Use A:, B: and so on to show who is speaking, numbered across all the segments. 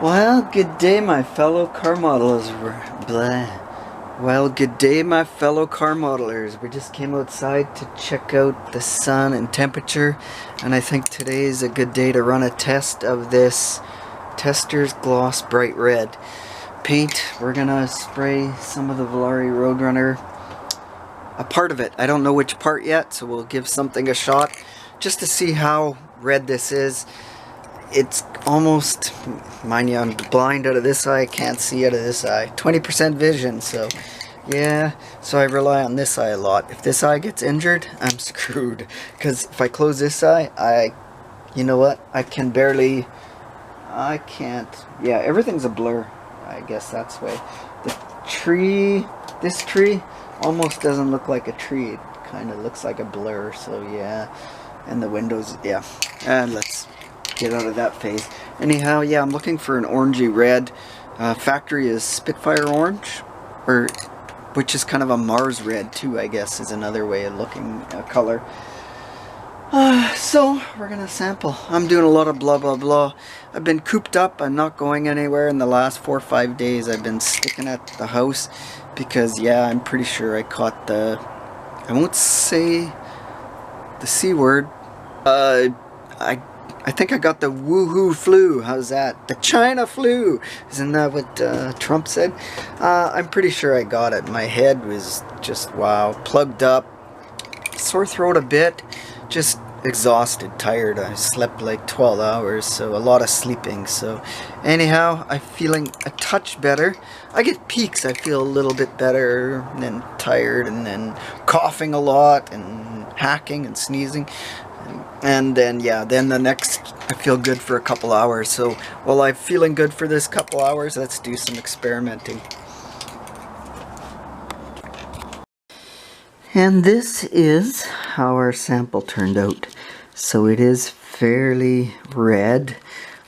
A: Well, good day, my fellow car modelers. Well, good day, my fellow car modelers. We just came outside to check out the sun and temperature, and I think today is a good day to run a test of this Tester's Gloss Bright Red paint. We're gonna spray some of the Volare Roadrunner, a part of it. I don't know which part yet, so we'll give something a shot just to see how red this is. It's almost, mind you, I'm blind out of this eye, can't see out of this eye. 20% vision, so yeah, so I rely on this eye a lot. If this eye gets injured, I'm screwed. Because if I close this eye, you know what, I can't, yeah, everything's a blur. I guess that's the way. The tree, this tree, almost doesn't look like a tree. It kind of looks like a blur, so yeah. And the windows, yeah. And let's get out of that phase. Anyhow, yeah, I'm looking for an orangey red. Factory is Spitfire orange, or which is kind of a Mars red too, I guess, is another way of looking color. So we're gonna sample. I'm doing a lot of blah blah blah. I've been cooped up. I'm not going anywhere in the last 4 or 5 days. I've been sticking at the house because, yeah, I'm pretty sure I caught the, I won't say the C word. I think I got the woohoo flu. How's that? The China flu. Isn't that what Trump said? I'm pretty sure I got it. My head was just, wow, plugged up. Sore throat a bit. Just exhausted, tired. I slept like 12 hours, so a lot of sleeping. So anyhow, I'm feeling a touch better. I get peaks. I feel a little bit better, and then tired, and then coughing a lot, and hacking and sneezing. And then, yeah, then the next, I feel good for a couple hours. So while I'm feeling good for this couple hours, let's do some experimenting. And this is how our sample turned out. So it is fairly red.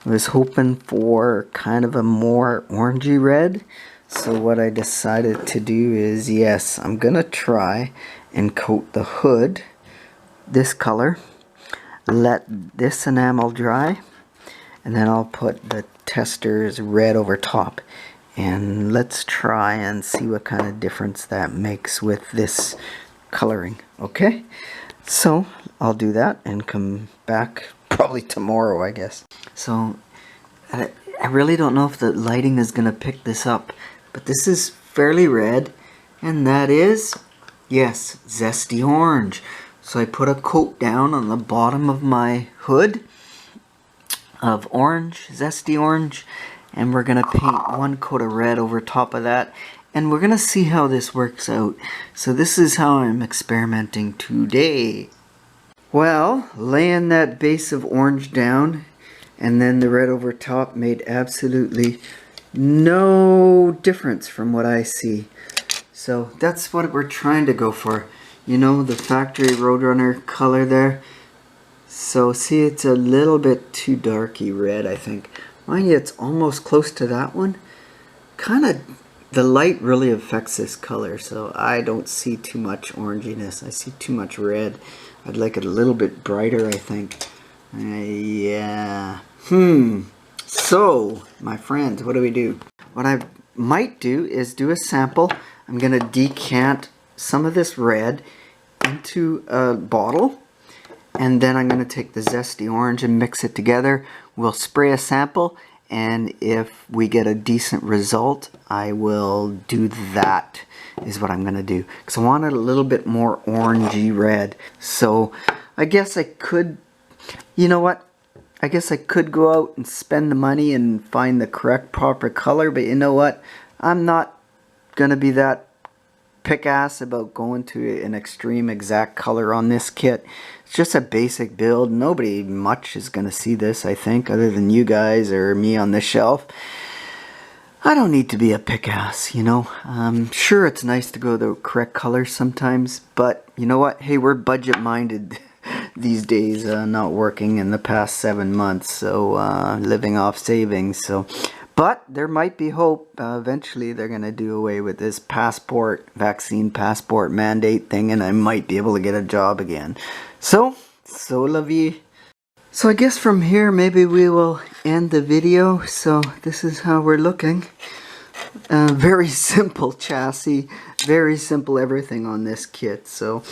A: I was hoping for kind of a more orangey red. So what I decided to do is, yes, I'm gonna try and coat the hood this color. Let this enamel dry, and then I'll put the Tester's red over top, and let's try and see what kind of difference that makes with this coloring. Okay, so I'll do that and come back probably tomorrow, I guess. So I really don't know if the lighting is gonna pick this up, but this is fairly red, and that is, yes, zesty orange. So I put a coat down on the bottom of my hood of orange, zesty orange, and we're going to paint one coat of red over top of that, and we're going to see how this works out. So this is how I'm experimenting today. Well, laying that base of orange down and then the red over top made absolutely no difference from what I see. So that's what we're trying to go for. You know, the factory Roadrunner color there. So see, it's a little bit too darky red, I think. Mind you, it's almost close to that one. Kind of, the light really affects this color, so I don't see too much oranginess. I see too much red. I'd like it a little bit brighter, I think. Yeah. So, my friends, what do we do? What I might do is do a sample. I'm going to decant some of this red into a bottle, and then I'm going to take the zesty orange and mix it together. We'll spray a sample, and if we get a decent result, I will do that, is what I'm going to do, because I wanted a little bit more orangey red. So I guess I could, you know what, I guess I could go out and spend the money and find the correct proper color, but you know what, I'm not going to be that pick-ass about going to an extreme exact color on this kit. It's just a basic build. Nobody much is going to see this, I think, other than you guys or me on the shelf. I don't need to be a pick-ass, you know. Sure, it's nice to go the correct color sometimes, but you know what? Hey, we're budget-minded these days, not working in the past 7 months, so living off savings, so... But there might be hope. Eventually they're going to do away with this vaccine passport mandate thing, and I might be able to get a job again. So la vie. So I guess from here maybe we will end the video. So this is how we're looking. Very simple chassis, very simple everything on this kit. So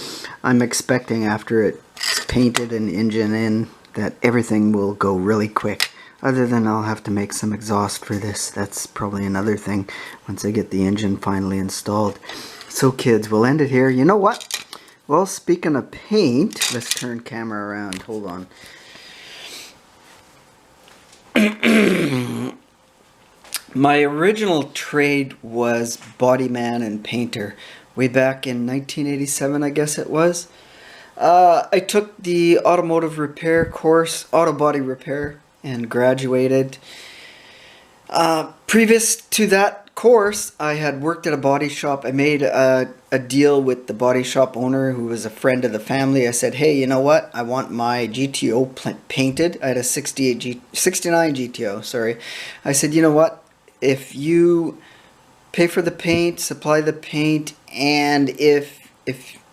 A: I'm expecting after it's painted and engine in that everything will go really quick. Other than I'll have to make some exhaust for this. That's probably another thing once I get the engine finally installed. So kids, we'll end it here. You know what? Well, speaking of paint, let's turn camera around. Hold on. My original trade was bodyman and painter. Way back in 1987, I guess it was. I took the automotive repair course, auto body repair, and graduated. Previous to that course, I had worked at a body shop. I made a deal with the body shop owner who was a friend of the family. I said, hey, you know what? I want my GTO painted. I had a 69 GTO, sorry. I said, you know what? If you pay for the paint, supply the paint, and if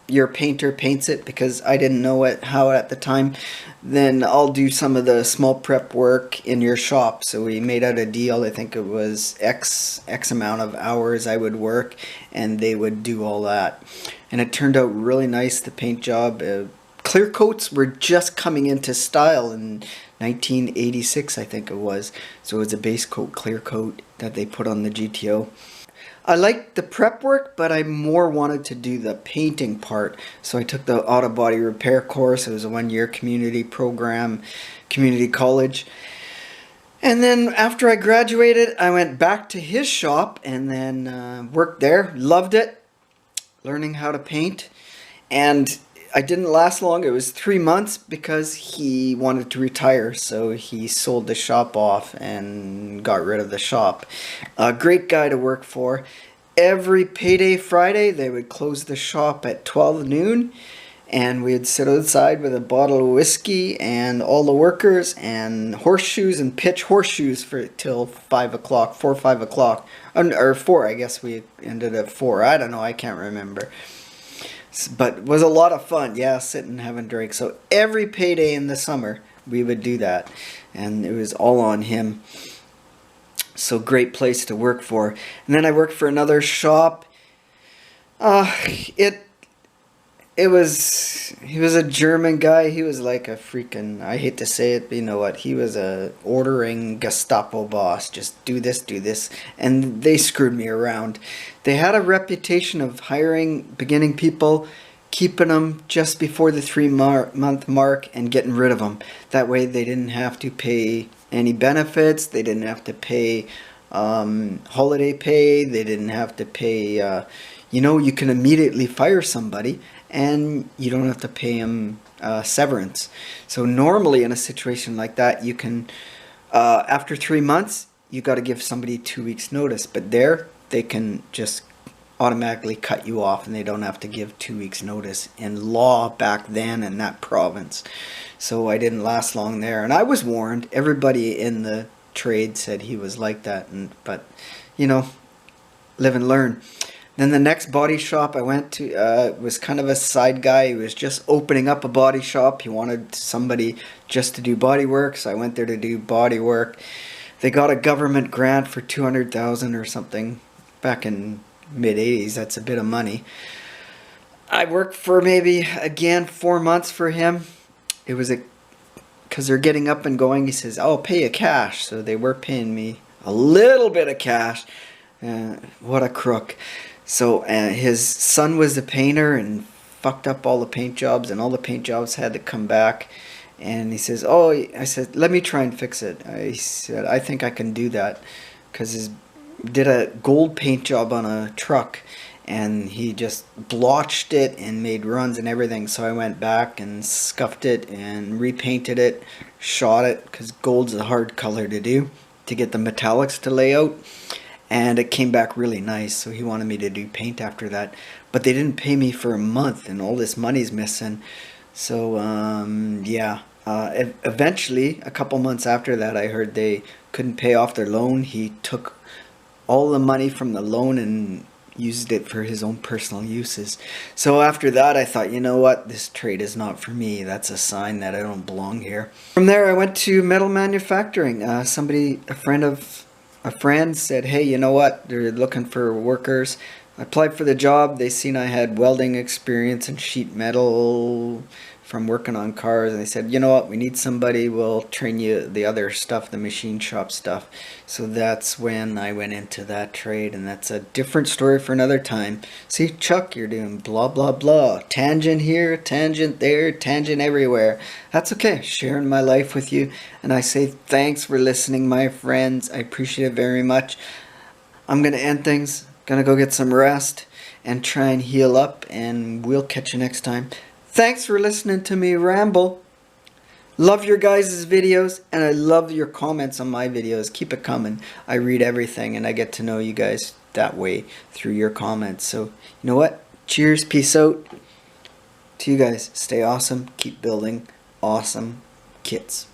A: your painter paints it, because I didn't know how at the time, then I'll do some of the small prep work in your shop. So we made out a deal. I think it was X amount of hours I would work, and they would do all that. And it turned out really nice, the paint job. Clear coats were just coming into style in 1986, I think it was. So it was a base coat, clear coat that they put on the GTO. I liked the prep work, but I more wanted to do the painting part. So I took the auto body repair course. It was a 1-year community program, community college. And then after I graduated, I went back to his shop and then worked there. Loved it, learning how to paint. And I didn't last long. It was 3 months because he wanted to retire. So he sold the shop off and got rid of the shop. A great guy to work for. Every payday Friday, they would close the shop at 12 noon. And we'd sit outside with a bottle of whiskey and all the workers and horseshoes and pitch horseshoes for till 5 o'clock, 4 or 5 o'clock. Or 4, I guess we ended at 4. I don't know. I can't remember. But it was a lot of fun, yeah, sitting and having drinks. So every payday in the summer, we would do that. And it was all on him. So great place to work for. And then I worked for another shop. He was a German guy. He was like a freaking, I hate to say it, but you know what? He was a ordering Gestapo boss. Just do this. And they screwed me around. They had a reputation of hiring beginning people, keeping them just before the 3-month mark and getting rid of them. That way they didn't have to pay any benefits. They didn't have to pay holiday pay. They didn't have to pay, you can immediately fire somebody and you don't have to pay them severance. So normally in a situation like that, you can, after 3 months, you got to give somebody 2 weeks notice. But there, they can just automatically cut you off and they don't have to give 2 weeks notice in law back then in that province. So I didn't last long there. And I was warned. Everybody in the trade said he was like that. But, live and learn. Then the next body shop I went to was kind of a side guy. He was just opening up a body shop. He wanted somebody just to do body work, so I went there to do body work. They got a government grant for $200,000 or something back in mid-80s. That's a bit of money. I worked for maybe, again, 4 months for him. It was because they're getting up and going. He says, I'll pay you cash. So they were paying me a little bit of cash. What a crook. So his son was a painter and fucked up all the paint jobs, and all the paint jobs had to come back. And he says, I said, let me try and fix it. I said, I think I can do that. Because he did a gold paint job on a truck, and he just blotched it and made runs and everything. So I went back and scuffed it and repainted it, shot it, because gold's a hard color to do, to get the metallics to lay out. And it came back really nice, so he wanted me to do paint after that. But they didn't pay me for a month, and all this money's missing. So, yeah. Eventually, a couple months after that, I heard they couldn't pay off their loan. He took all the money from the loan and used it for his own personal uses. So after that, I thought, you know what, this trade is not for me. That's a sign that I don't belong here. From there, I went to metal manufacturing. A friend said, hey, you know what, they're looking for workers. I applied for the job. They seen I had welding experience and sheet metal from working on cars, and they said, you know what, we need somebody, we'll train you the other stuff, the machine shop stuff. So that's when I went into that trade, and that's a different story for another time. See, Chuck, you're doing blah blah blah, tangent here, tangent there, tangent everywhere. That's okay, sharing my life with you, and I say thanks for listening, my friends. I appreciate it very much. I'm gonna end things, gonna go get some rest and try and heal up, and we'll catch you next time. Thanks for listening to me ramble. Love your guys' videos, and I love your comments on my videos. Keep it coming. I read everything, and I get to know you guys that way through your comments. So, you know what? Cheers, peace out to you guys. Stay awesome. Keep building awesome kits.